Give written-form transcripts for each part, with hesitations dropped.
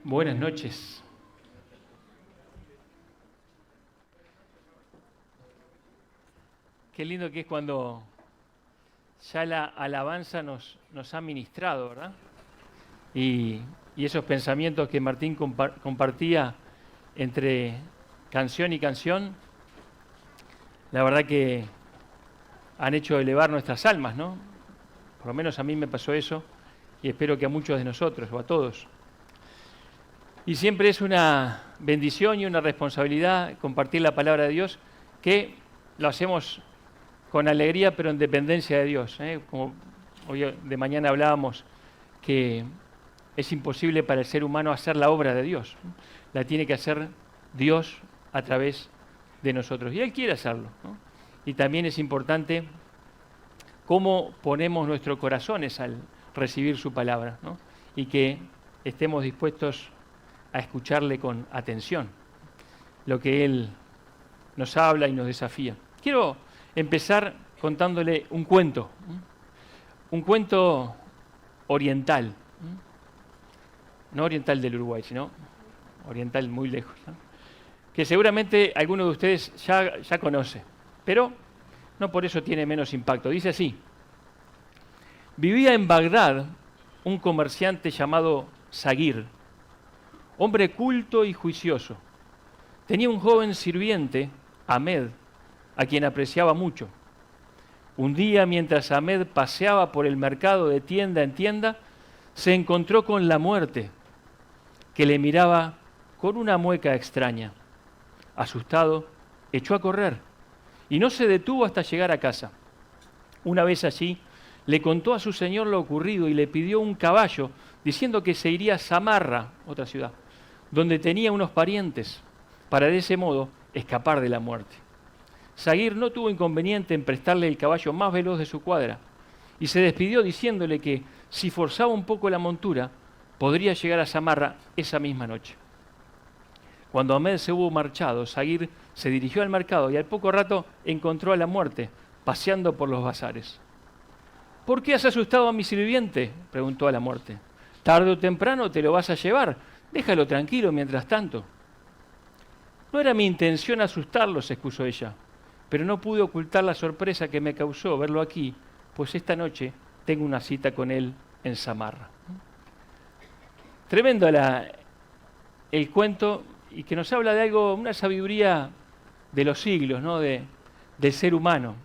Buenas noches. Qué lindo que es cuando ya la alabanza nos ha ministrado, ¿verdad? Y esos pensamientos que Martín compartía entre canción y canción, la verdad que han hecho elevar nuestras almas, ¿no? Por lo menos a mí me pasó eso y espero que a muchos de nosotros o a todos. Y siempre es una bendición y una responsabilidad compartir la palabra de Dios, que lo hacemos con alegría pero en dependencia de Dios, ¿eh? Como hoy de mañana hablábamos, que es imposible para el ser humano hacer la obra de Dios. La tiene que hacer Dios a través de nosotros. Y Él quiere hacerlo, ¿no? Y también es importante cómo ponemos nuestros corazones al recibir su palabra, ¿no? Y que estemos dispuestos a escucharle con atención lo que Él nos habla y nos desafía. Quiero empezar contándole un cuento oriental, no oriental del Uruguay, sino oriental muy lejos, ¿no? Que seguramente alguno de ustedes ya conoce, pero no por eso tiene menos impacto. Dice así: vivía en Bagdad un comerciante llamado Saguir, hombre culto y juicioso. Tenía un joven sirviente, Ahmed, a quien apreciaba mucho. Un día, mientras Ahmed paseaba por el mercado de tienda en tienda, se encontró con la muerte, que le miraba con una mueca extraña. Asustado, echó a correr y no se detuvo hasta llegar a casa. Una vez allí, le contó a su señor lo ocurrido y le pidió un caballo, diciendo que se iría a Samarra, otra ciudad, donde tenía unos parientes, para de ese modo escapar de la muerte. Saguir no tuvo inconveniente en prestarle el caballo más veloz de su cuadra y se despidió diciéndole que si forzaba un poco la montura, podría llegar a Samarra esa misma noche. Cuando Ahmed se hubo marchado, Saguir se dirigió al mercado y al poco rato encontró a la muerte paseando por los bazares. ¿Por qué has asustado a mi sirviente?, preguntó a la muerte. Tarde o temprano te lo vas a llevar. Déjalo tranquilo mientras tanto. No era mi intención asustarlo, se excusó ella, pero no pude ocultar la sorpresa que me causó verlo aquí, pues esta noche tengo una cita con él en Samarra. Tremendo el cuento, y que nos habla de algo, una sabiduría de los siglos, ¿no? Del ser humano,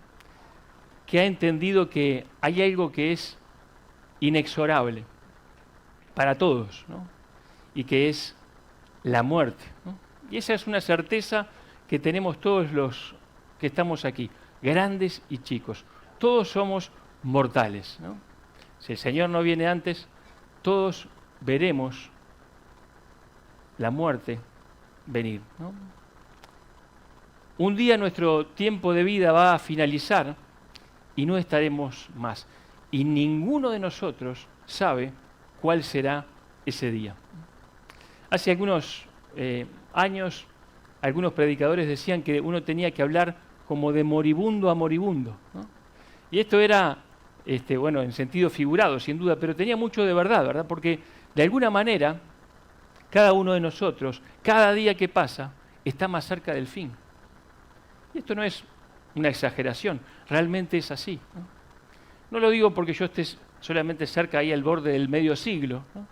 que ha entendido que hay algo que es inexorable para todos, ¿no? Y que es la muerte, ¿no? Y esa es una certeza que tenemos todos los que estamos aquí, grandes y chicos. Todos somos mortales, ¿no? Si el Señor no viene antes, todos veremos la muerte venir, ¿no? Un día nuestro tiempo de vida va a finalizar y no estaremos más. Y ninguno de nosotros sabe cuál será ese día. Hace algunos años, algunos predicadores decían que uno tenía que hablar como de moribundo a moribundo, ¿no? Y esto era, bueno, en sentido figurado, sin duda, pero tenía mucho de verdad, ¿verdad? Porque de alguna manera, cada uno de nosotros, cada día que pasa, está más cerca del fin. Y esto no es una exageración, realmente es así, ¿no? No lo digo porque yo esté solamente cerca ahí al borde del medio siglo, ¿no?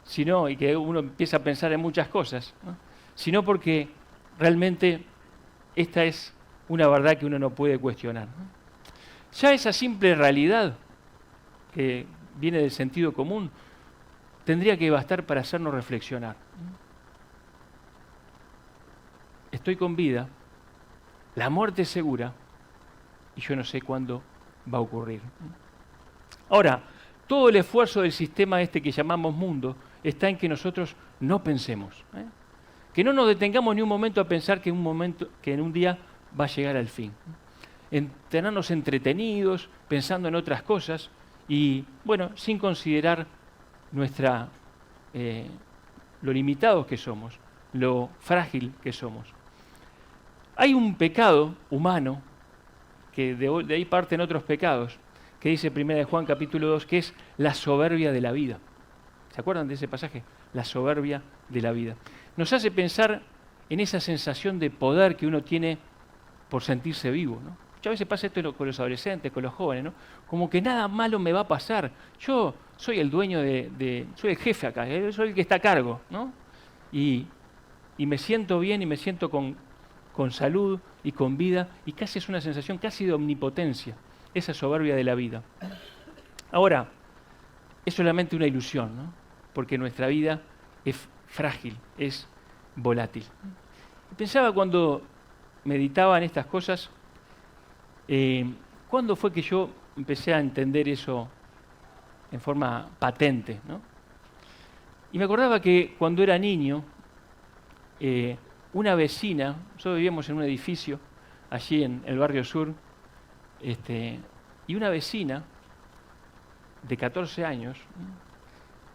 Sino, y que uno empieza a pensar en muchas cosas, ¿no? Sino porque realmente esta es una verdad que uno no puede cuestionar, ¿no? Ya esa simple realidad, que viene del sentido común, tendría que bastar para hacernos reflexionar. Estoy con vida, la muerte es segura, y yo no sé cuándo va a ocurrir. Ahora, todo el esfuerzo del sistema que llamamos mundo está en que nosotros no pensemos, ¿eh? Que no nos detengamos ni un momento a pensar que en un día va a llegar al fin. En tenernos entretenidos, pensando en otras cosas y, bueno, sin considerar lo limitados que somos, lo frágil que somos. Hay un pecado humano, que de ahí parten otros pecados, que dice 1 Juan capítulo 2, que es la soberbia de la vida. ¿Se acuerdan de ese pasaje? la soberbia de la vida. Nos hace pensar en esa sensación de poder que uno tiene por sentirse vivo, ¿no? Muchas veces pasa esto con los adolescentes, con los jóvenes, ¿no? Como que nada malo me va a pasar. Yo soy el dueño soy el jefe acá, soy el que está a cargo, ¿no? Y me siento bien y me siento con salud y con vida, y casi es una sensación casi de omnipotencia, esa soberbia de la vida. Ahora, es solamente una ilusión, ¿no? Porque nuestra vida es frágil, es volátil. Pensaba cuando meditaba en estas cosas, ¿cuándo fue que yo empecé a entender eso en forma patente, ¿no? Y me acordaba que cuando era niño, una vecina, nosotros vivíamos en un edificio allí en el barrio sur, y una vecina de 14 años,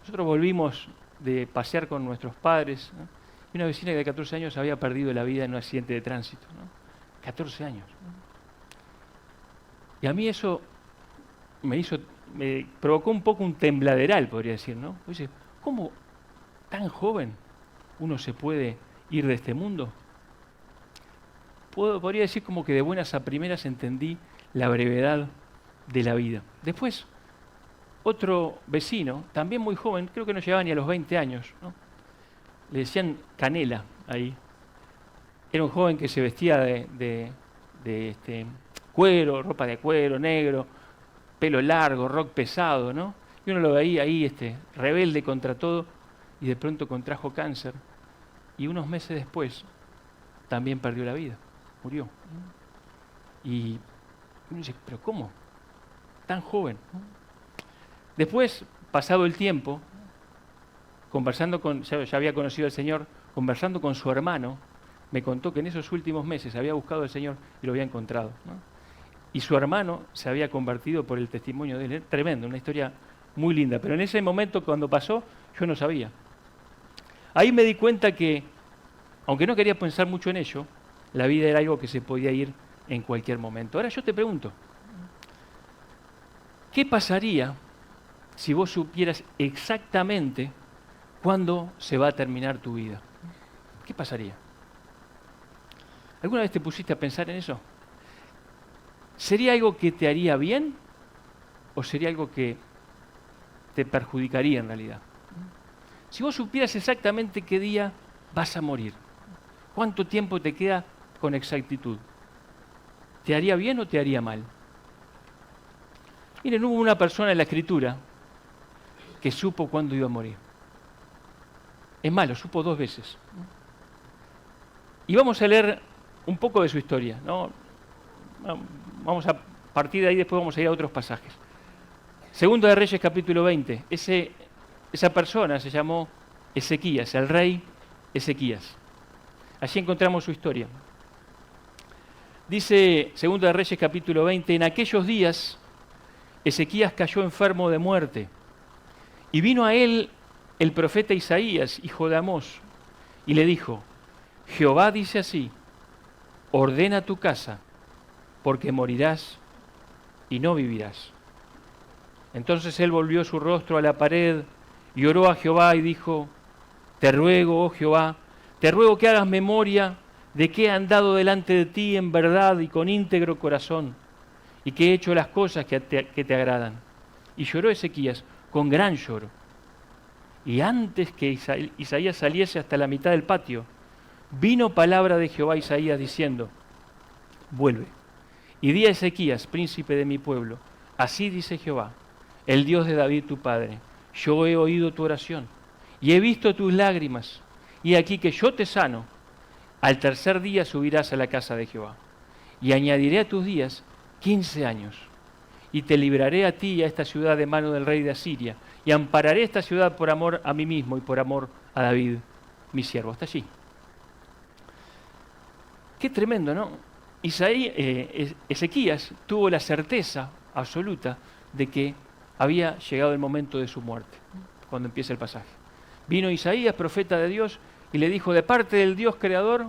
nosotros volvimos de pasear con nuestros padres, ¿no? Y una vecina de 14 años había perdido la vida en un accidente de tránsito, ¿no? 14 años. ¿no? Y a mí eso me provocó un poco un tembladeral, podría decir, ¿no? Oye, ¿cómo tan joven uno se puede ir de este mundo? Podría decir como que de buenas a primeras entendí la brevedad de la vida. Después, otro vecino, también muy joven, creo que no llegaba ni a los 20 años, ¿no? Le decían Canela ahí. Era un joven que se vestía de cuero, ropa de cuero, negro, pelo largo, rock pesado, ¿no? Y uno lo veía ahí, rebelde contra todo, y de pronto contrajo cáncer. Y unos meses después también perdió la vida, murió. Y uno dice, ¿pero cómo? Tan joven. Después, pasado el tiempo, ya había conocido al Señor, conversando con su hermano, me contó que en esos últimos meses había buscado al Señor y lo había encontrado, ¿no? Y su hermano se había convertido por el testimonio de él. Tremendo, una historia muy linda. Pero en ese momento, cuando pasó, yo no sabía. Ahí me di cuenta que, aunque no quería pensar mucho en ello, la vida era algo que se podía ir en cualquier momento. Ahora yo te pregunto, ¿qué pasaría si vos supieras exactamente cuándo se va a terminar tu vida? ¿Qué pasaría? ¿Alguna vez te pusiste a pensar en eso? ¿Sería algo que te haría bien o sería algo que te perjudicaría en realidad? Si vos supieras exactamente qué día vas a morir, ¿cuánto tiempo te queda con exactitud? ¿Te haría bien o te haría mal? Miren, hubo una persona en la Escritura que supo cuándo iba a morir. Es más, lo supo 2 veces. Y vamos a leer un poco de su historia, ¿no? Vamos a partir de ahí, después vamos a ir a otros pasajes. Segundo de Reyes, capítulo 20. Esa persona se llamó Ezequías, el rey Ezequías. Allí encontramos su historia. Dice Segundo de Reyes, capítulo 20, en aquellos días Ezequías cayó enfermo de muerte, y vino a él el profeta Isaías, hijo de Amós, y le dijo, Jehová dice así, ordena tu casa, porque morirás y no vivirás. Entonces él volvió su rostro a la pared y oró a Jehová y dijo, te ruego, oh Jehová, te ruego que hagas memoria de que he andado delante de ti en verdad y con íntegro corazón, y que he hecho las cosas que te agradan. Y lloró Ezequías con gran lloro. Y antes que Isaías saliese hasta la mitad del patio, vino palabra de Jehová a Isaías diciendo, vuelve, y di a Ezequías, príncipe de mi pueblo, así dice Jehová, el Dios de David tu padre, yo he oído tu oración, y he visto tus lágrimas, y aquí que yo te sano, al tercer día subirás a la casa de Jehová, y añadiré a tus días 15 años, y te libraré a ti y a esta ciudad de mano del rey de Asiria, y ampararé esta ciudad por amor a mí mismo y por amor a David, mi siervo. Hasta allí. Qué tremendo, ¿no? Ezequías tuvo la certeza absoluta de que había llegado el momento de su muerte, cuando empieza el pasaje. Vino Isaías, profeta de Dios, y le dijo, de parte del Dios creador,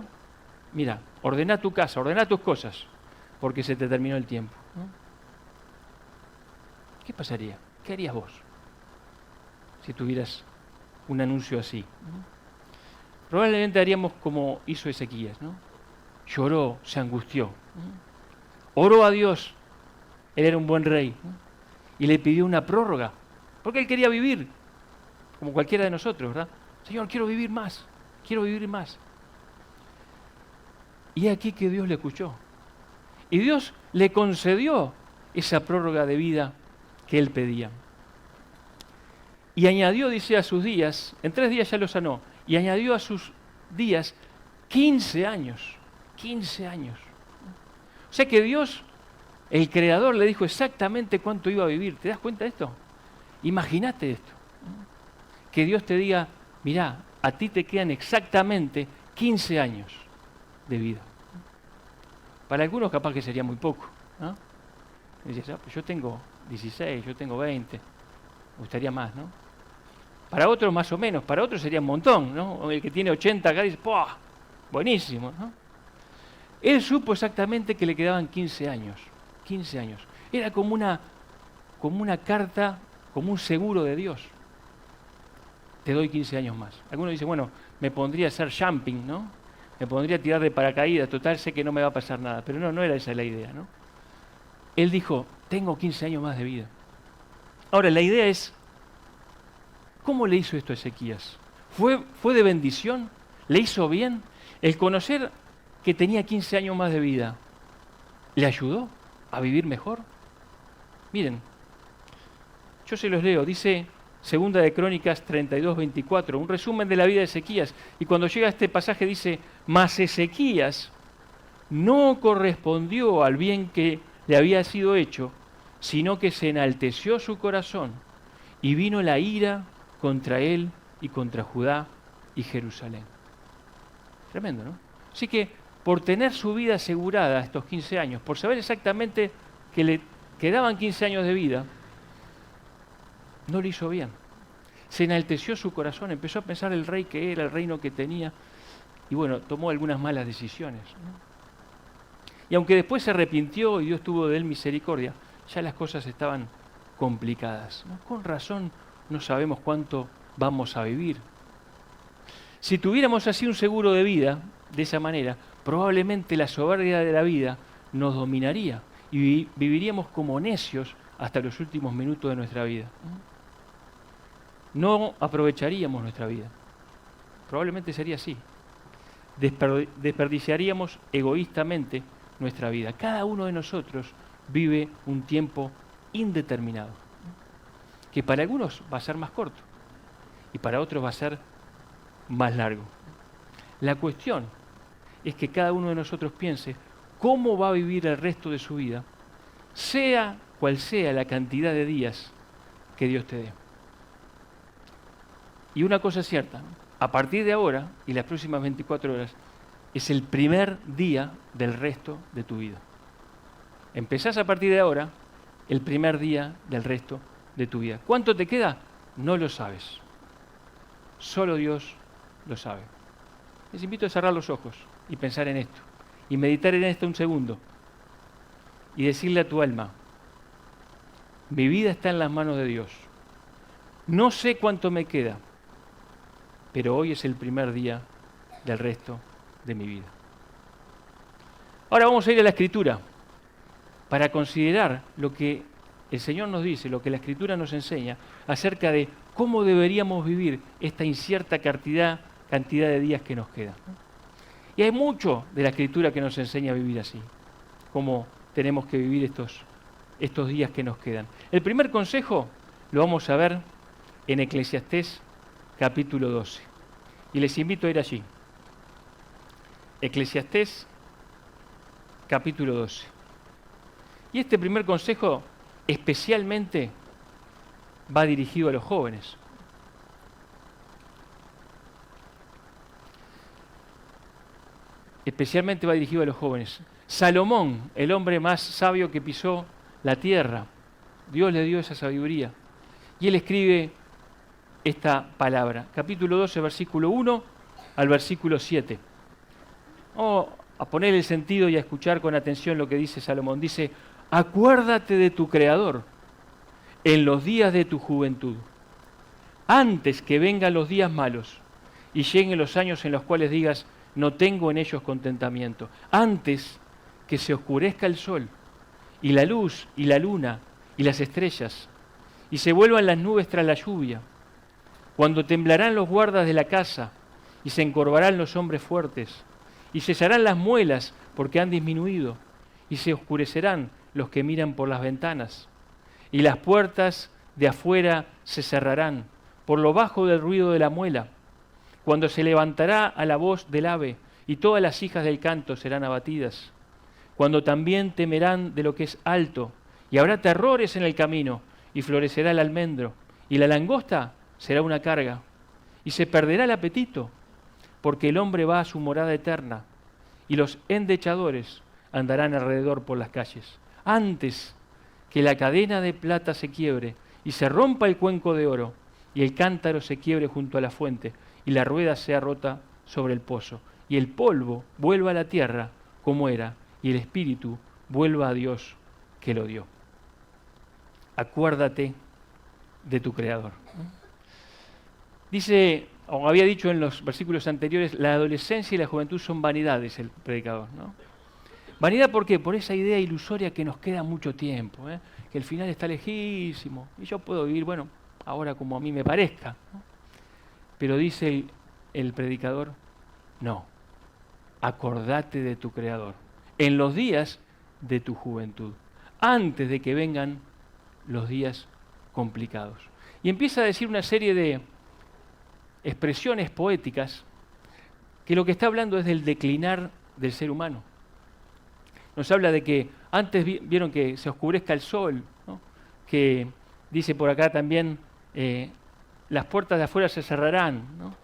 mira, ordena tu casa, ordena tus cosas, porque se te terminó el tiempo, ¿no? ¿Qué pasaría? ¿Qué harías vos si tuvieras un anuncio así. Probablemente haríamos como hizo Ezequías, ¿no? Lloró, se angustió, oró a Dios, él era un buen rey, y le pidió una prórroga, porque él quería vivir, como cualquiera de nosotros, ¿verdad? Señor, quiero vivir más, quiero vivir más. Y aquí que Dios le escuchó. Y Dios le concedió esa prórroga de vida que él pedía. Y añadió, dice, a sus días, en 3 días ya lo sanó, y añadió a sus días 15 años. 15 años. O sea que Dios, el Creador, le dijo exactamente cuánto iba a vivir. ¿Te das cuenta de esto? Imagínate esto. Que Dios te diga, mirá, a ti te quedan exactamente 15 años de vida. Para algunos capaz que sería muy poco, ¿no? Dices, pues yo tengo 16, yo tengo 20, me gustaría más, ¿no? Para otros más o menos, para otros sería un montón, ¿no? El que tiene 80 acá dice, ¡puah! Buenísimo, ¿no? Él supo exactamente que le quedaban 15 años, 15 años. Era como una carta, como un seguro de Dios. Te doy 15 años más. Algunos dicen, bueno, me pondría a hacer jumping, ¿no? Me pondría a tirar de paracaídas, total, sé que no me va a pasar nada. Pero no era esa la idea, ¿no? Él dijo, tengo 15 años más de vida. Ahora, la idea es, ¿cómo le hizo esto a Ezequías? ¿Fue de bendición? ¿Le hizo bien? El conocer que tenía 15 años más de vida, ¿le ayudó a vivir mejor? Miren, yo se los leo, dice Segunda de Crónicas 32:24, un resumen de la vida de Ezequías. Y cuando llega a este pasaje dice, mas Ezequías no correspondió al bien que le había sido hecho, sino que se enalteció su corazón y vino la ira contra él y contra Judá y Jerusalén. Tremendo, ¿no? Así que por tener su vida asegurada estos 15 años, por saber exactamente que le quedaban 15 años de vida, no le hizo bien. Se enalteció su corazón, empezó a pensar el rey que era, el reino que tenía, y bueno, tomó algunas malas decisiones, ¿no? Y aunque después se arrepintió y Dios tuvo de él misericordia, ya las cosas estaban complicadas, ¿no? Con razón no sabemos cuánto vamos a vivir. Si tuviéramos así un seguro de vida, de esa manera, probablemente la soberbia de la vida nos dominaría y viviríamos como necios hasta los últimos minutos de nuestra vida. No aprovecharíamos nuestra vida. Probablemente sería así. Desperdiciaríamos egoístamente nuestra vida. Cada uno de nosotros vive un tiempo indeterminado, que para algunos va a ser más corto y para otros va a ser más largo. La cuestión es que cada uno de nosotros piense cómo va a vivir el resto de su vida, sea cual sea la cantidad de días que Dios te dé. Y una cosa es cierta, a partir de ahora y las próximas 24 horas, es el primer día del resto de tu vida. Empezás a partir de ahora el primer día del resto de tu vida. ¿Cuánto te queda? No lo sabes. Solo Dios lo sabe. Les invito a cerrar los ojos y pensar en esto. Y meditar en esto un segundo. Y decirle a tu alma, mi vida está en las manos de Dios. No sé cuánto me queda, pero hoy es el primer día del resto de mi vida. Ahora vamos a ir a la Escritura para considerar lo que el Señor nos dice, lo que la Escritura nos enseña acerca de cómo deberíamos vivir esta incierta cantidad de días que nos quedan. Y hay mucho de la Escritura que nos enseña a vivir así, cómo tenemos que vivir estos días que nos quedan. El primer consejo lo vamos a ver en Eclesiastés capítulo 12. Y les invito a ir allí. Eclesiastés capítulo 12. Y este primer consejo especialmente va dirigido a los jóvenes. Especialmente va dirigido a los jóvenes. Salomón, el hombre más sabio que pisó la tierra, Dios le dio esa sabiduría. Y él escribe esta palabra. Capítulo 12, versículo 1 al versículo 7. Vamos a poner el sentido y a escuchar con atención lo que dice Salomón. Dice, acuérdate de tu Creador en los días de tu juventud, antes que vengan los días malos y lleguen los años en los cuales digas, no tengo en ellos contentamiento. Antes que se oscurezca el sol y la luz y la luna y las estrellas y se vuelvan las nubes tras la lluvia, cuando temblarán los guardas de la casa y se encorvarán los hombres fuertes y cesarán las muelas porque han disminuido y se oscurecerán los que miran por las ventanas y las puertas de afuera se cerrarán por lo bajo del ruido de la muela, cuando se levantará a la voz del ave y todas las hijas del canto serán abatidas, cuando también temerán de lo que es alto y habrá terrores en el camino y florecerá el almendro y la langosta será una carga y se perderá el apetito porque el hombre va a su morada eterna y los endechadores andarán alrededor por las calles. Antes que la cadena de plata se quiebre y se rompa el cuenco de oro y el cántaro se quiebre junto a la fuente y la rueda sea rota sobre el pozo y el polvo vuelva a la tierra como era y el espíritu vuelva a Dios que lo dio. Acuérdate de tu Creador. Dice, o había dicho en los versículos anteriores, la adolescencia y la juventud son vanidades, el predicador, ¿no? Vanidad, ¿por qué? Por esa idea ilusoria que nos queda mucho tiempo, que el final está lejísimo y yo puedo vivir, bueno, ahora como a mí me parezca, ¿no? Pero dice el predicador, no, acordate de tu Creador en los días de tu juventud, antes de que vengan los días complicados. Y empieza a decir una serie de expresiones poéticas que lo que está hablando es del declinar del ser humano. Nos habla de que antes vieron que se oscurezca el sol, ¿no? Que dice por acá también las puertas de afuera se cerrarán, ¿no?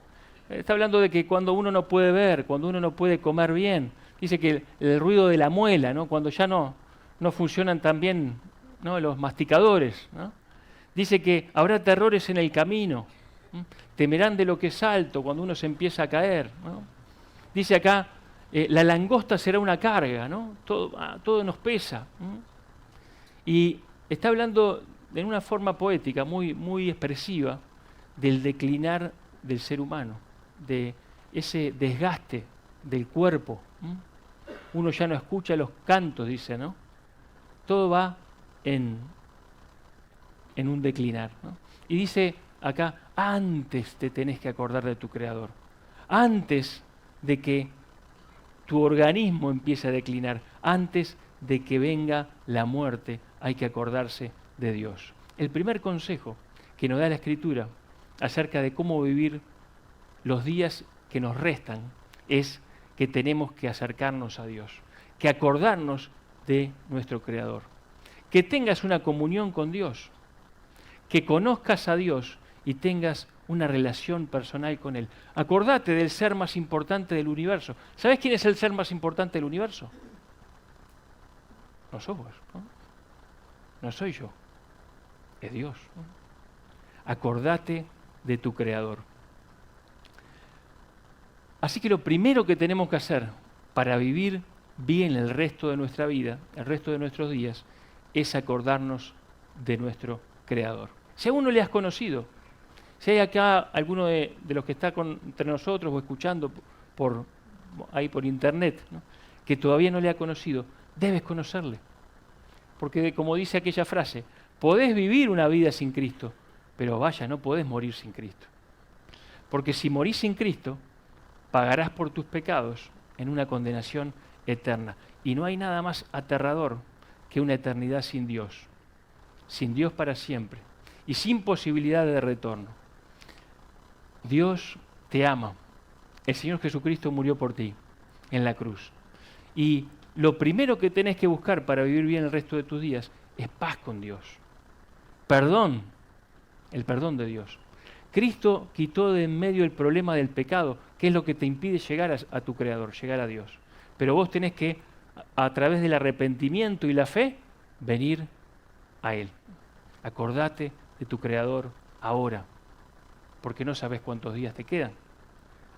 Está hablando de que cuando uno no puede ver, cuando uno no puede comer bien, dice que el ruido de la muela, ¿no? Cuando ya no funcionan tan bien, ¿no? Los masticadores, ¿no? Dice que habrá terrores en el camino, ¿no? Temerán de lo que es alto cuando uno se empieza a caer, ¿no? Dice acá, la langosta será una carga, ¿no? Todo nos pesa, ¿no? Y está hablando en una forma poética muy, muy expresiva del declinar del ser humano, de ese desgaste del cuerpo. Uno ya no escucha los cantos, dice, ¿no? Todo va en un declinar, ¿no? Y dice acá, antes te tenés que acordar de tu Creador, antes de que tu organismo empiece a declinar, antes de que venga la muerte, hay que acordarse de Dios. El primer consejo que nos da la Escritura acerca de cómo vivir los días que nos restan es que tenemos que acercarnos a Dios, que acordarnos de nuestro Creador, que tengas una comunión con Dios, que conozcas a Dios y tengas una relación personal con Él. Acordate del ser más importante del universo. ¿Sabes quién es el ser más importante del universo? No sos vos, ¿no? No soy yo, es Dios, ¿no? Acordate de tu Creador. Así que lo primero que tenemos que hacer para vivir bien el resto de nuestra vida, el resto de nuestros días, es acordarnos de nuestro Creador. Si aún no le has conocido, si hay acá alguno de los que está entre nosotros o escuchando por internet, ¿no?, que todavía no le ha conocido, debes conocerle. Porque como dice aquella frase, podés vivir una vida sin Cristo, pero vaya, no podés morir sin Cristo. Porque si morís sin Cristo, pagarás por tus pecados en una condenación eterna. Y no hay nada más aterrador que una eternidad sin Dios para siempre y sin posibilidad de retorno. Dios te ama. El Señor Jesucristo murió por ti en la cruz. Y lo primero que tenés que buscar para vivir bien el resto de tus días es paz con Dios. Perdón, el perdón de Dios. Cristo quitó de en medio el problema del pecado, que es lo que te impide llegar a tu Creador, llegar a Dios. Pero vos tenés que, a través del arrepentimiento y la fe, venir a Él. Acordate de tu Creador ahora, porque no sabes cuántos días te quedan.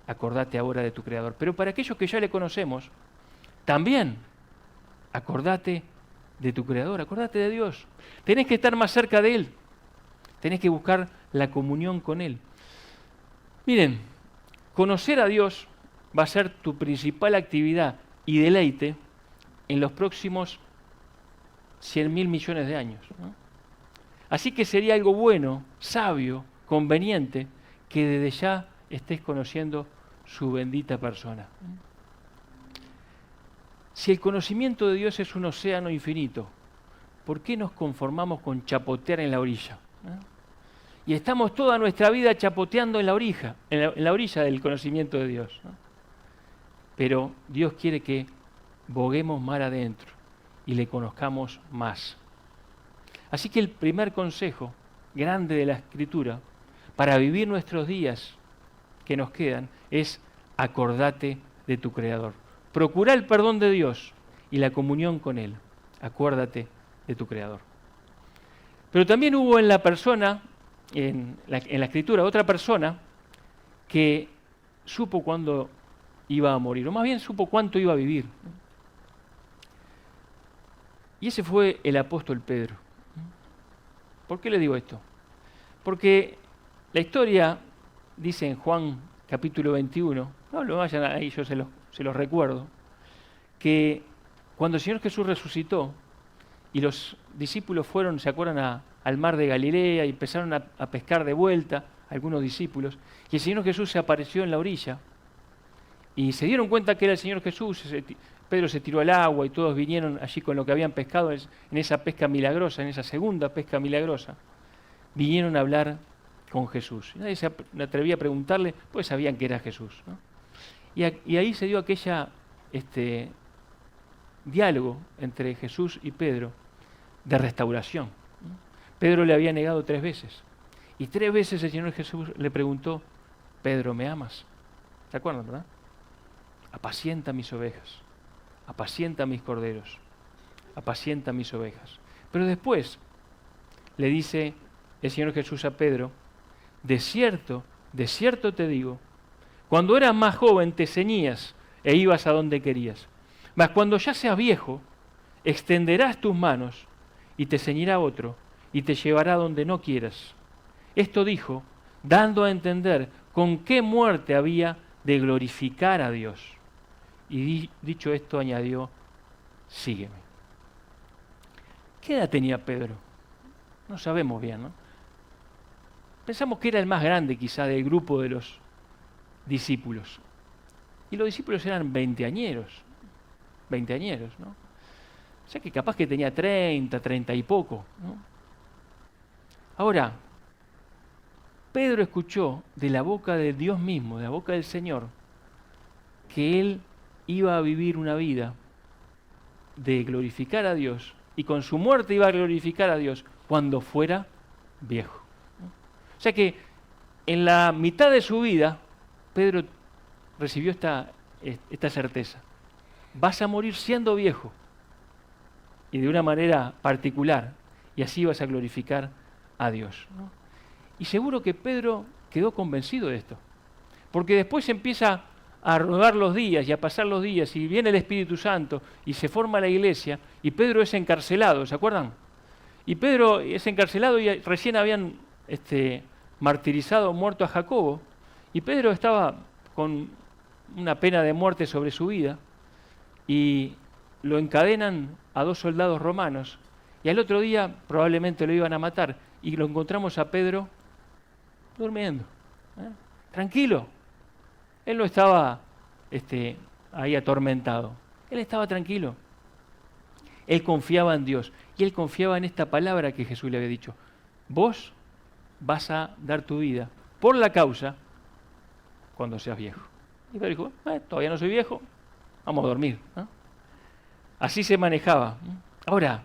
Acordate ahora de tu Creador. Pero para aquellos que ya le conocemos, también acordate de tu Creador, acordate de Dios. Tenés que estar más cerca de Él. Tenés que buscar la comunión con Él. Miren, conocer a Dios va a ser tu principal actividad y deleite en los próximos 100.000 millones de años, ¿no? Así que sería algo bueno, sabio, conveniente, que desde ya estés conociendo su bendita persona. Si el conocimiento de Dios es un océano infinito, ¿por qué nos conformamos con chapotear en la orilla? Y estamos toda nuestra vida chapoteando en la orilla, en la orilla del conocimiento de Dios, ¿no? Pero Dios quiere que boguemos mar adentro y le conozcamos más. Así que el primer consejo grande de la Escritura para vivir nuestros días que nos quedan es: acordate de tu Creador. Procura el perdón de Dios y la comunión con Él. Acuérdate de tu Creador. Pero también hubo en la persona, en la Escritura, otra persona que supo cuándo iba a morir, o más bien supo cuánto iba a vivir. Y ese fue el apóstol Pedro. ¿Por qué le digo esto? Porque la historia dice en Juan capítulo 21, no lo vayan ahí, yo se los recuerdo, que cuando el Señor Jesús resucitó y los discípulos fueron, ¿se acuerdan?, al mar de Galilea y empezaron a pescar de vuelta, algunos discípulos, y el Señor Jesús se apareció en la orilla y se dieron cuenta que era el Señor Jesús. Pedro se tiró al agua y todos vinieron allí con lo que habían pescado en esa pesca milagrosa, en esa segunda pesca milagrosa. Vinieron a hablar con Jesús. Y nadie se atrevía a preguntarle, pues sabían que era Jesús, ¿no? Y ahí se dio aquella diálogo entre Jesús y Pedro de restauración, ¿no? Pedro le había negado 3 veces. Y 3 veces el Señor Jesús le preguntó: Pedro, ¿me amas? ¿Se acuerdan, verdad? Apacienta mis ovejas. Apacienta mis corderos, apacienta mis ovejas. Pero después le dice el Señor Jesús a Pedro: de cierto te digo, cuando eras más joven te ceñías e ibas a donde querías. Mas cuando ya seas viejo, extenderás tus manos y te ceñirá otro y te llevará donde no quieras. Esto dijo, dando a entender con qué muerte había de glorificar a Dios. Y dicho esto añadió: sígueme. ¿Qué edad tenía Pedro? No sabemos bien, ¿no? Pensamos que era el más grande quizá del grupo de los discípulos. Y los discípulos eran veinteañeros, ¿no? O sea que capaz que tenía 30 y poco, ¿no? Ahora, Pedro escuchó de la boca de Dios mismo, de la boca del Señor, que él iba a vivir una vida de glorificar a Dios, y con su muerte iba a glorificar a Dios cuando fuera viejo, ¿no? O sea que en la mitad de su vida, Pedro recibió esta certeza: vas a morir siendo viejo, y de una manera particular, y así vas a glorificar a Dios, ¿no? Y seguro que Pedro quedó convencido de esto, porque después empieza a rodar los días y a pasar los días, y viene el Espíritu Santo y se forma la iglesia, y Pedro es encarcelado, ¿se acuerdan? Y Pedro es encarcelado y recién habían martirizado, muerto a Jacobo, y Pedro estaba con una pena de muerte sobre su vida, y lo encadenan a 2 soldados romanos, y al otro día probablemente lo iban a matar, y lo encontramos a Pedro durmiendo, tranquilo. Él no estaba ahí atormentado, él estaba tranquilo. Él confiaba en Dios, y él confiaba en esta palabra que Jesús le había dicho: vos vas a dar tu vida por la causa cuando seas viejo. Y Pedro dijo: todavía no soy viejo, vamos a dormir, ¿no? Así se manejaba. Ahora,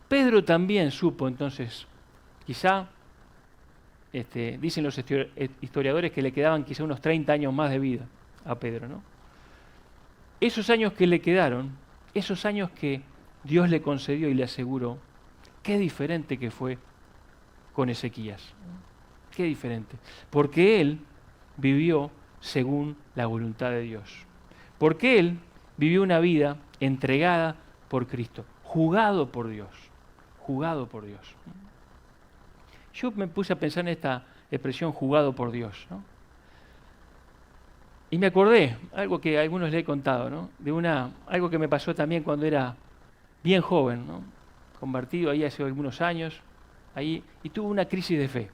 Pedro también supo entonces, quizá, dicen los historiadores que le quedaban quizá unos 30 años más de vida a Pedro, ¿no? Esos años que le quedaron, esos años que Dios le concedió y le aseguró, qué diferente que fue con Ezequías. Qué diferente. Porque él vivió según la voluntad de Dios. Porque él vivió una vida entregada por Cristo, jugado por Dios. Jugado por Dios. Yo me puse a pensar en esta expresión jugado por Dios, ¿no? Y me acordé, algo que a algunos les he contado, ¿no? Algo que me pasó también cuando era bien joven, ¿no? Convertido ahí hace algunos años, ahí, y tuve una crisis de fe,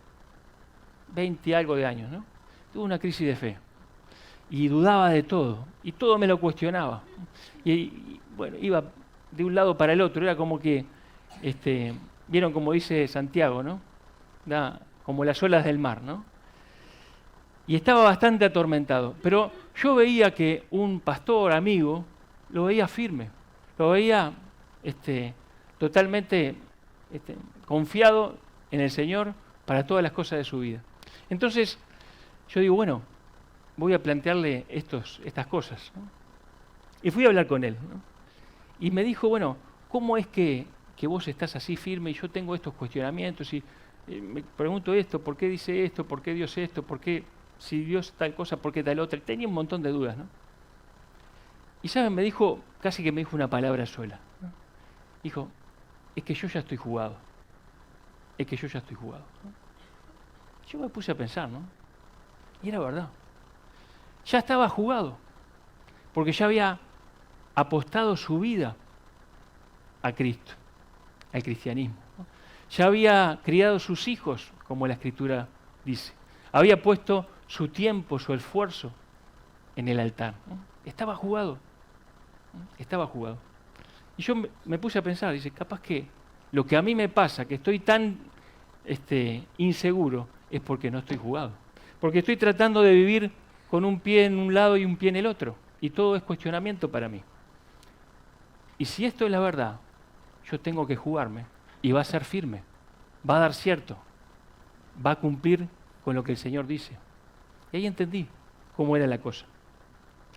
20 y algo de años, ¿no? Tuve una crisis de fe, y dudaba de todo, y todo me lo cuestionaba. Bueno, iba de un lado para el otro, era como que, vieron como dice Santiago, ¿no? Como las olas del mar, ¿no? Y estaba bastante atormentado, pero yo veía que un pastor amigo lo veía firme, lo veía totalmente confiado en el Señor para todas las cosas de su vida. Entonces yo digo, bueno, voy a plantearle estas cosas, ¿no? Y fui a hablar con él, ¿no? Y me dijo, bueno, ¿cómo es que vos estás así firme y yo tengo estos cuestionamientos y me pregunto esto, ¿por qué dice esto? ¿Por qué Dios esto? ¿Por qué si Dios tal cosa, por qué tal otra? Tenía un montón de dudas, ¿no? Y ¿saben? Me dijo, casi que me dijo una palabra sola, ¿no? Dijo, es que yo ya estoy jugado. Es que yo ya estoy jugado, ¿no? Yo me puse a pensar, ¿no? Y era verdad. Ya estaba jugado, porque ya había apostado su vida a Cristo, al cristianismo, ¿no? Ya había criado sus hijos, como la Escritura dice. Había puesto su tiempo, su esfuerzo en el altar, ¿no? Estaba jugado, ¿no? Estaba jugado. Y yo me puse a pensar, dice, capaz que lo que a mí me pasa, que estoy tan inseguro, es porque no estoy jugado. Porque estoy tratando de vivir con un pie en un lado y un pie en el otro. Y todo es cuestionamiento para mí. Y si esto es la verdad, yo tengo que jugarme y va a ser firme, va a dar cierto, va a cumplir con lo que el Señor dice. Y ahí entendí cómo era la cosa.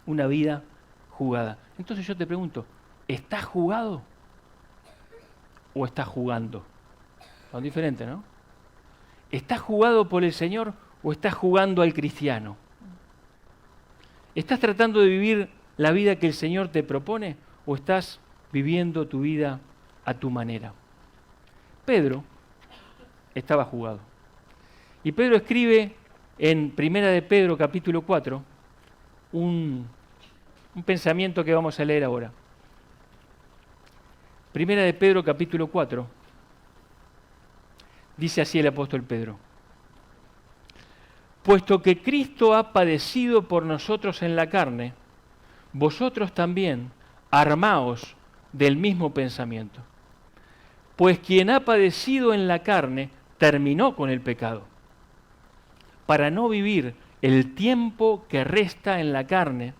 Una vida jugada. Entonces yo te pregunto, ¿estás jugado o estás jugando? Son diferentes, ¿no? ¿Estás jugado por el Señor o estás jugando al cristiano? ¿Estás tratando de vivir la vida que el Señor te propone o estás viviendo tu vida a tu manera? Pedro estaba jugado. Y Pedro escribe en Primera de Pedro, capítulo 4, un pensamiento que vamos a leer ahora. Primera de Pedro, capítulo 4, dice así el apóstol Pedro: puesto que Cristo ha padecido por nosotros en la carne, vosotros también armaos del mismo pensamiento. Pues quien ha padecido en la carne terminó con el pecado, para no vivir el tiempo que resta en la carne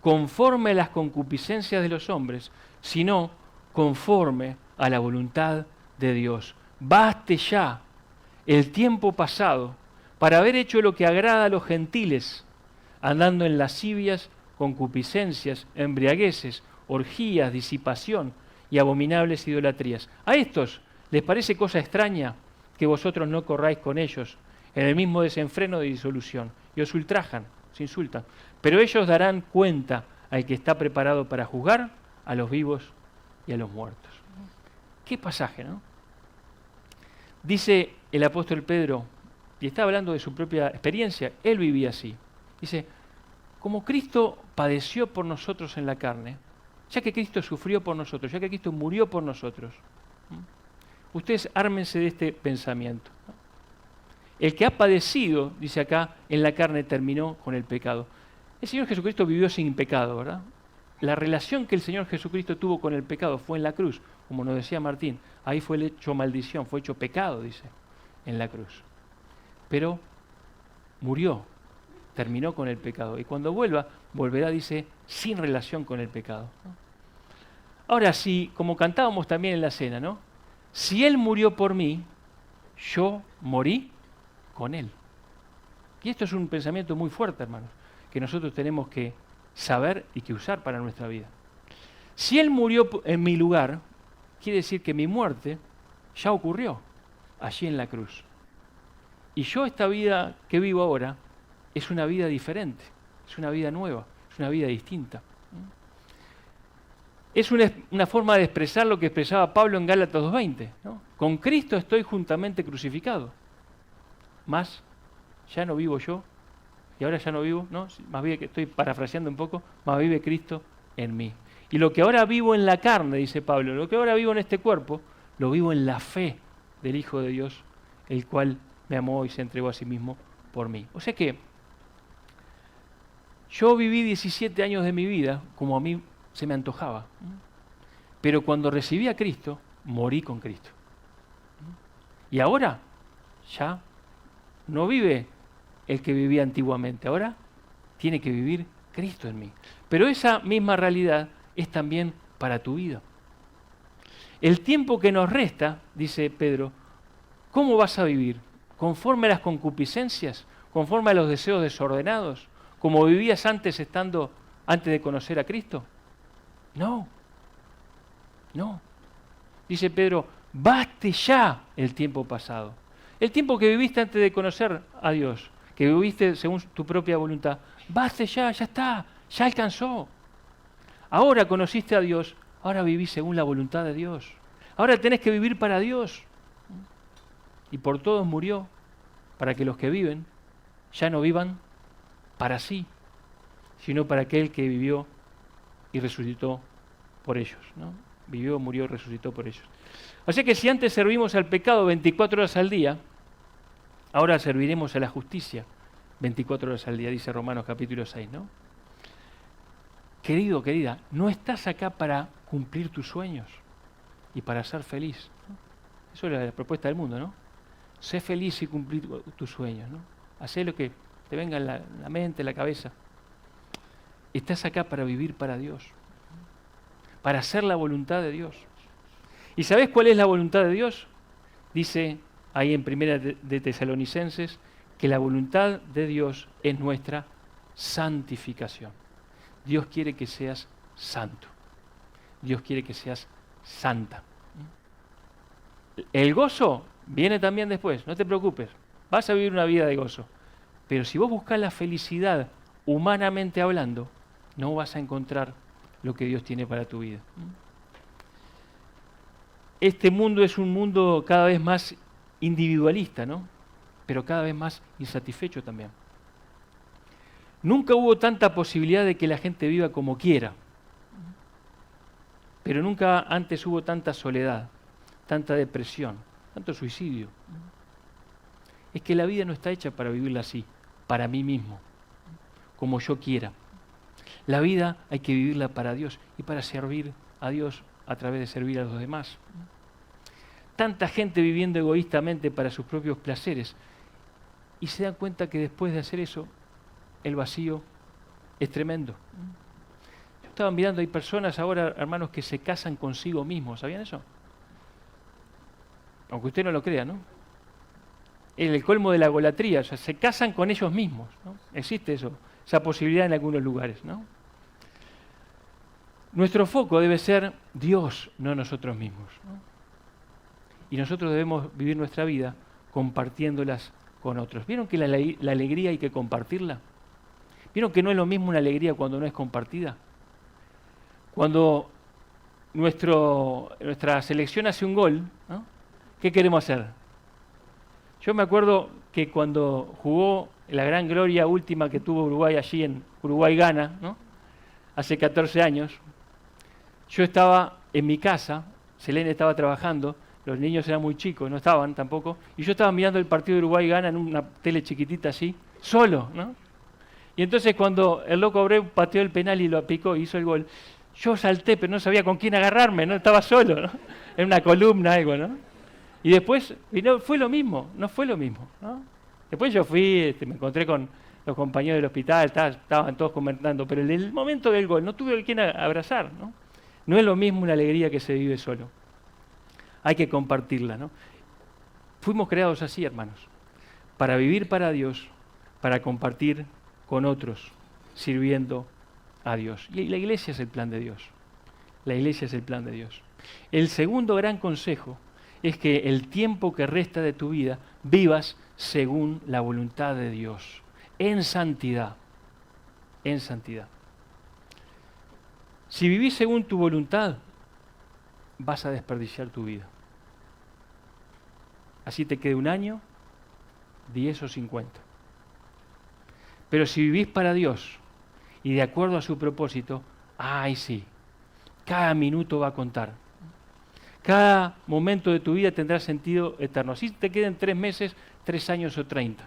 conforme a las concupiscencias de los hombres, sino conforme a la voluntad de Dios. Baste ya el tiempo pasado para haber hecho lo que agrada a los gentiles, andando en lascivias, concupiscencias, embriagueces, orgías, disipación y abominables idolatrías. A estos les parece cosa extraña que vosotros no corráis con ellos en el mismo desenfreno de disolución, y os ultrajan, os insultan. Pero ellos darán cuenta al que está preparado para juzgar a los vivos y a los muertos. ¿Qué pasaje, no? Dice el apóstol Pedro, y está hablando de su propia experiencia, él vivía así. Dice, como Cristo padeció por nosotros en la carne, ya que Cristo sufrió por nosotros, ya que Cristo murió por nosotros, ustedes ármense de este pensamiento. El que ha padecido, dice acá, en la carne terminó con el pecado. El Señor Jesucristo vivió sin pecado, ¿verdad? La relación que el Señor Jesucristo tuvo con el pecado fue en la cruz, como nos decía Martín. Ahí fue hecho maldición, fue hecho pecado, dice, en la cruz. Pero murió, terminó con el pecado. Y cuando vuelva, volverá, dice, sin relación con el pecado, ¿no? Ahora sí, como cantábamos también en la cena, ¿no? Si Él murió por mí, yo morí con Él. Y esto es un pensamiento muy fuerte, hermanos, que nosotros tenemos que saber y que usar para nuestra vida. Si Él murió en mi lugar, quiere decir que mi muerte ya ocurrió allí en la cruz. Y yo esta vida que vivo ahora es una vida diferente, es una vida nueva, es una vida distinta. Es una forma de expresar lo que expresaba Pablo en Gálatas 2:20, ¿no? Con Cristo estoy juntamente crucificado. más ya no vivo yo, y ahora ya no vivo, ¿no? Más bien que estoy parafraseando un poco, más vive Cristo en mí. Y lo que ahora vivo en la carne, dice Pablo, lo que ahora vivo en este cuerpo, lo vivo en la fe del Hijo de Dios, el cual me amó y se entregó a sí mismo por mí. O sea que yo viví 17 años de mi vida como a mí se me antojaba. Pero cuando recibí a Cristo, morí con Cristo. Y ahora ya no vive el que vivía antiguamente. Ahora tiene que vivir Cristo en mí. Pero esa misma realidad es también para tu vida. El tiempo que nos resta, dice Pedro, ¿cómo vas a vivir? ¿Conforme a las concupiscencias? ¿Conforme a los deseos desordenados? ¿Como vivías antes antes de conocer a Cristo? No. No. Dice Pedro, baste ya el tiempo pasado. El tiempo que viviste antes de conocer a Dios, que viviste según tu propia voluntad, baste ya está, ya alcanzó. Ahora conociste a Dios, ahora vivís según la voluntad de Dios. Ahora tenés que vivir para Dios. Y por todos murió, para que los que viven ya no vivan para sí, sino para aquel que vivió y resucitó por ellos, ¿no? Vivió, murió, resucitó por ellos. O sea que si antes servimos al pecado 24 horas al día, ahora serviremos a la justicia 24 horas al día, dice Romanos capítulo 6, ¿no? Querido, querida, no estás acá para cumplir tus sueños y para ser feliz, ¿no? Eso es la propuesta del mundo, ¿no? Sé feliz y cumplir tus sueños, ¿no? Hacé lo que te venga en la mente, en la cabeza. Estás acá para vivir para Dios, para hacer la voluntad de Dios. ¿Y sabés cuál es la voluntad de Dios? Dice ahí en Primera de Tesalonicenses que la voluntad de Dios es nuestra santificación. Dios quiere que seas santo. Dios quiere que seas santa. El gozo viene también después, no te preocupes. Vas a vivir una vida de gozo. Pero si vos buscas la felicidad humanamente hablando, no vas a encontrar lo que Dios tiene para tu vida. Este mundo es un mundo cada vez más individualista, ¿no? Pero cada vez más insatisfecho también. Nunca hubo tanta posibilidad de que la gente viva como quiera, pero nunca antes hubo tanta soledad, tanta depresión, tanto suicidio. Es que la vida no está hecha para vivirla así, para mí mismo, como yo quiera. La vida hay que vivirla para Dios y para servir a Dios a través de servir a los demás. Tanta gente viviendo egoístamente para sus propios placeres y se dan cuenta que después de hacer eso, el vacío es tremendo. Yo estaba mirando, hay personas ahora, hermanos, que se casan consigo mismos, ¿sabían eso? Aunque usted no lo crea, ¿no? Es el colmo de la egolatría, o sea, se casan con ellos mismos, ¿no? Existe eso, esa posibilidad en algunos lugares, ¿no? Nuestro foco debe ser Dios, no nosotros mismos, ¿no? Y nosotros debemos vivir nuestra vida compartiéndolas con otros. ¿Vieron que la alegría hay que compartirla? ¿Vieron que no es lo mismo una alegría cuando no es compartida? Cuando nuestra selección hace un gol, ¿no? ¿Qué queremos hacer? Yo me acuerdo que cuando jugó la gran gloria última que tuvo Uruguay allí en Uruguay-Ghana, ¿no? Hace 14 años, yo estaba en mi casa, Selene estaba trabajando, los niños eran muy chicos, no estaban tampoco, y yo estaba mirando el partido de Uruguay-Ghana en una tele chiquitita así, solo, ¿no? Y entonces cuando el loco Abreu pateó el penal y lo aplicó y hizo el gol, yo salté, pero no sabía con quién agarrarme, ¿no? Estaba solo, ¿no? En una columna, algo, ¿no? Y después, fue lo mismo, no fue lo mismo, ¿no? Después yo fui, me encontré con los compañeros del hospital, estaban todos comentando, pero en el momento del gol no tuve a quien abrazar, ¿no? No es lo mismo una alegría que se vive solo. Hay que compartirla, ¿no? Fuimos creados así, hermanos, para vivir para Dios, para compartir con otros, sirviendo a Dios. Y la iglesia es el plan de Dios. La iglesia es el plan de Dios. El segundo gran consejo es que el tiempo que resta de tu vida vivas según la voluntad de Dios, en santidad, en santidad. Si vivís según tu voluntad, vas a desperdiciar tu vida. Así te quede un año, 10 o 50. Pero si vivís para Dios y de acuerdo a su propósito, ¡ay sí! Cada minuto va a contar. Cada momento de tu vida tendrá sentido eterno. Así te queden 3 meses, 3 años o 30.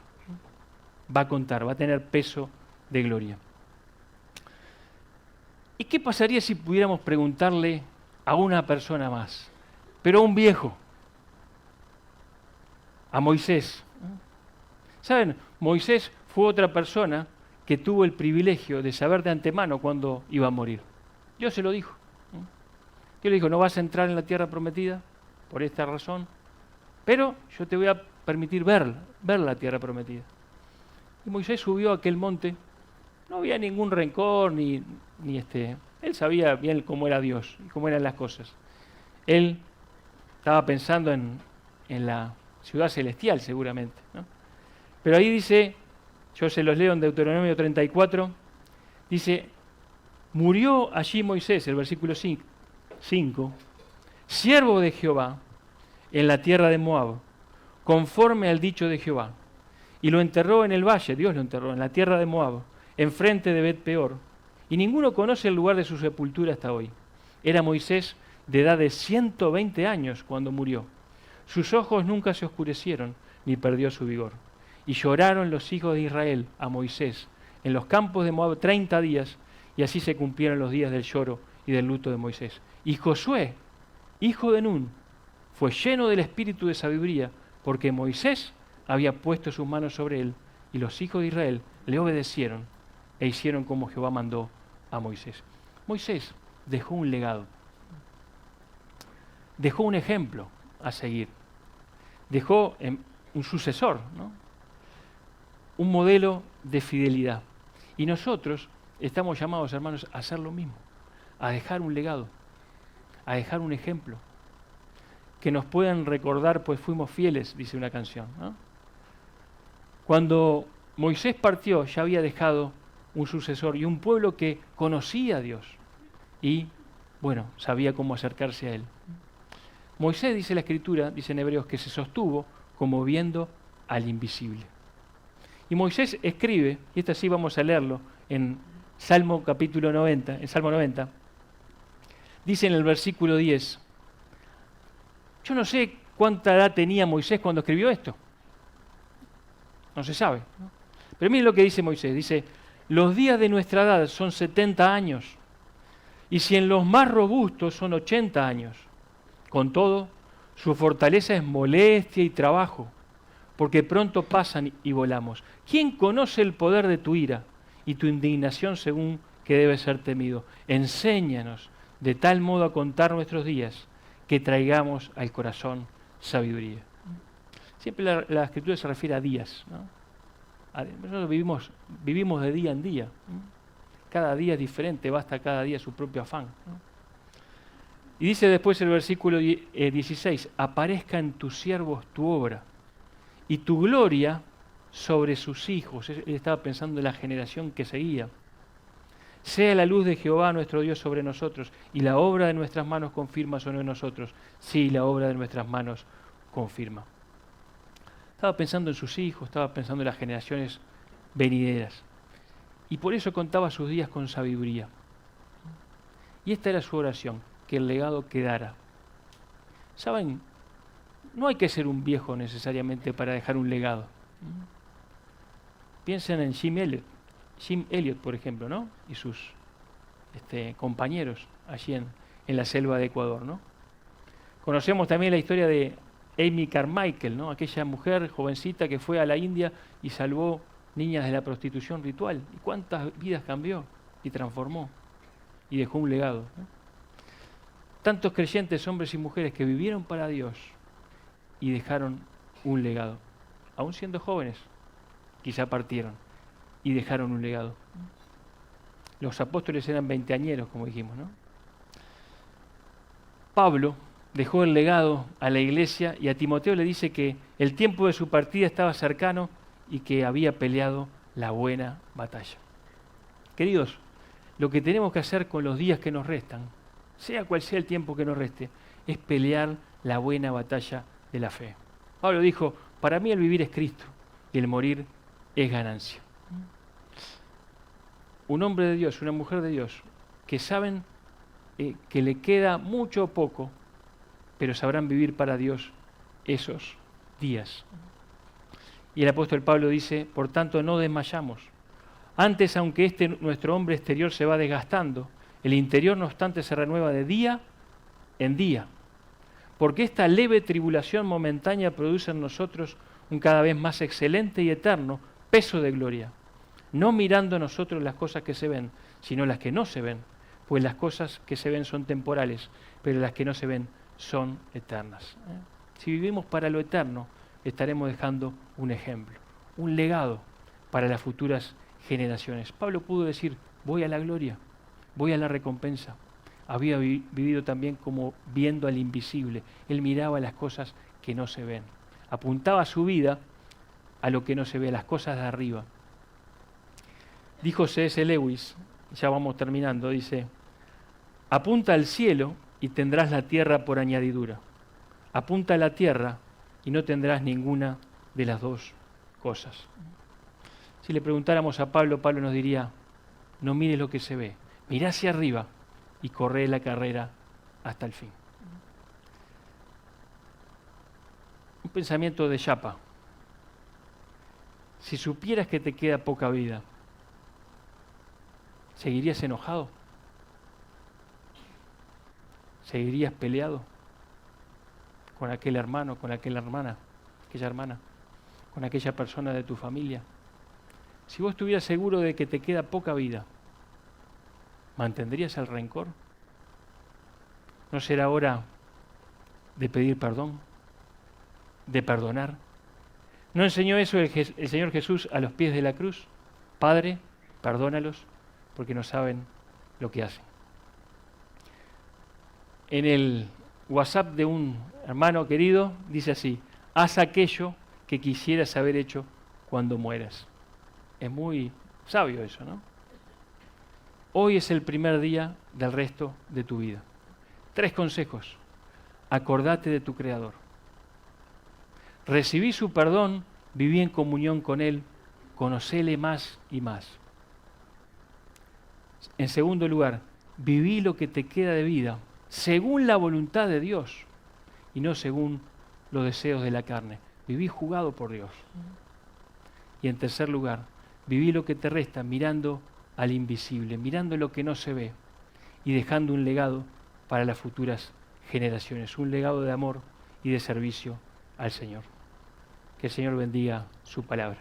Va a contar, va a tener peso de gloria. ¿Y qué pasaría si pudiéramos preguntarle a una persona más, pero a un viejo, a Moisés? ¿Saben? Moisés fue otra persona que tuvo el privilegio de saber de antemano cuándo iba a morir. Dios se lo dijo. Dios le dijo, no vas a entrar en la tierra prometida por esta razón, pero yo te voy a permitir ver la tierra prometida. Y Moisés subió a aquel monte. No había ningún rencor, ni él sabía bien cómo era Dios y cómo eran las cosas. Él estaba pensando en la ciudad celestial seguramente, ¿no? Pero ahí dice, yo se los leo en Deuteronomio 34, dice, murió allí Moisés, el versículo 5, siervo de Jehová, en la tierra de Moab, conforme al dicho de Jehová, y lo enterró en el valle, Dios lo enterró, en la tierra de Moab, enfrente de Bet-peor, y ninguno conoce el lugar de su sepultura hasta hoy. Era Moisés de edad de 120 años cuando murió. Sus ojos nunca se oscurecieron, ni perdió su vigor. Y lloraron los hijos de Israel a Moisés en los campos de Moab 30 días, y así se cumplieron los días del lloro y del luto de Moisés. Y Josué, hijo de Nun, fue lleno del espíritu de sabiduría, porque Moisés había puesto sus manos sobre él, y los hijos de Israel le obedecieron e hicieron como Jehová mandó a Moisés. Moisés dejó un legado, dejó un ejemplo a seguir, dejó un sucesor, ¿no? Un modelo de fidelidad. Y nosotros estamos llamados, hermanos, a hacer lo mismo, a dejar un legado, a dejar un ejemplo, que nos puedan recordar, pues fuimos fieles, dice una canción, ¿no? Cuando Moisés partió, ya había dejado un sucesor y un pueblo que conocía a Dios y, bueno, sabía cómo acercarse a Él. Moisés, dice la Escritura, dice en Hebreos, que se sostuvo como viendo al invisible. Y Moisés escribe, y esto sí vamos a leerlo, en Salmo capítulo 90, en Salmo 90, dice en el versículo 10, yo no sé cuánta edad tenía Moisés cuando escribió esto. No se sabe, ¿no? Pero miren lo que dice Moisés, dice, los días de nuestra edad son 70 años, y si en los más robustos son 80 años. Con todo, su fortaleza es molestia y trabajo, porque pronto pasan y volamos. ¿Quién conoce el poder de tu ira y tu indignación según que debe ser temido? Enséñanos de tal modo a contar nuestros días que traigamos al corazón sabiduría. Siempre la Escritura se refiere a días, ¿no? Nosotros vivimos de día en día, ¿no? Cada día es diferente, basta cada día su propio afán, ¿no? Y dice después el versículo 16, aparezca en tus siervos tu obra y tu gloria sobre sus hijos. Él estaba pensando en la generación que seguía. Sea la luz de Jehová nuestro Dios sobre nosotros y la obra de nuestras manos confirma sobre nosotros. Sí, la obra de nuestras manos confirma. Estaba pensando en sus hijos, estaba pensando en las generaciones venideras. Y por eso contaba sus días con sabiduría. Y esta era su oración, que el legado quedara. ¿Saben? No hay que ser un viejo necesariamente para dejar un legado. Piensen en Jim Elliot, por ejemplo, ¿no? Y sus compañeros allí en la selva de Ecuador, ¿no? Conocemos también la historia de Amy Carmichael, ¿no? Aquella mujer jovencita que fue a la India y salvó niñas de la prostitución ritual. ¿Y cuántas vidas cambió y transformó? Y dejó un legado, ¿no? Tantos creyentes, hombres y mujeres, que vivieron para Dios y dejaron un legado. Aún siendo jóvenes, quizá partieron y dejaron un legado. Los apóstoles eran veinteañeros, como dijimos, ¿no? Pablo dejó el legado a la iglesia y a Timoteo le dice que el tiempo de su partida estaba cercano y que había peleado la buena batalla. Queridos, lo que tenemos que hacer con los días que nos restan, sea cual sea el tiempo que nos reste, es pelear la buena batalla de la fe. Pablo dijo, para mí el vivir es Cristo y el morir es ganancia. Un hombre de Dios, una mujer de Dios, que saben que le queda mucho o poco, pero sabrán vivir para Dios esos días. Y el apóstol Pablo dice, por tanto no desmayamos. Antes, aunque nuestro hombre exterior se va desgastando, el interior no obstante se renueva de día en día. Porque esta leve tribulación momentánea produce en nosotros un cada vez más excelente y eterno peso de gloria. No mirando nosotros las cosas que se ven, sino las que no se ven. Pues las cosas que se ven son temporales, pero las que no se ven son eternas. Si vivimos para lo eterno, estaremos dejando un ejemplo, un legado para las futuras generaciones. Pablo pudo decir, voy a la gloria, voy a la recompensa. Había vivido también como viendo al invisible. Él miraba las cosas que no se ven. Apuntaba su vida a lo que no se ve, a las cosas de arriba. Dijo C.S. Lewis, ya vamos terminando, dice, apunta al cielo y tendrás la tierra por añadidura. Apunta a la tierra y no tendrás ninguna de las dos cosas. Si le preguntáramos a Pablo, Pablo nos diría, no mires lo que se ve, mirá hacia arriba y corre la carrera hasta el fin. Un pensamiento de Yapa. Si supieras que te queda poca vida, ¿seguirías enojado? ¿Seguirías peleado con aquel hermano, con aquella hermana, con aquella persona de tu familia? Si vos estuvieras seguro de que te queda poca vida, ¿mantendrías el rencor? ¿No será hora de pedir perdón? ¿De perdonar? ¿No enseñó eso el Señor Jesús a los pies de la cruz? Padre, perdónalos porque no saben lo que hacen. En el WhatsApp de un hermano querido dice así, haz aquello que quisieras haber hecho cuando mueras. Es muy sabio eso, ¿no? Hoy es el primer día del resto de tu vida. 3 consejos. Acordate de tu Creador. Recibí su perdón, viví en comunión con Él, conocele más y más. En segundo lugar, viví lo que te queda de vida, según la voluntad de Dios y no según los deseos de la carne. Viví jugado por Dios. Y en tercer lugar, viví lo que te resta mirando al invisible, mirando lo que no se ve y dejando un legado para las futuras generaciones, un legado de amor y de servicio al Señor. Que el Señor bendiga su palabra.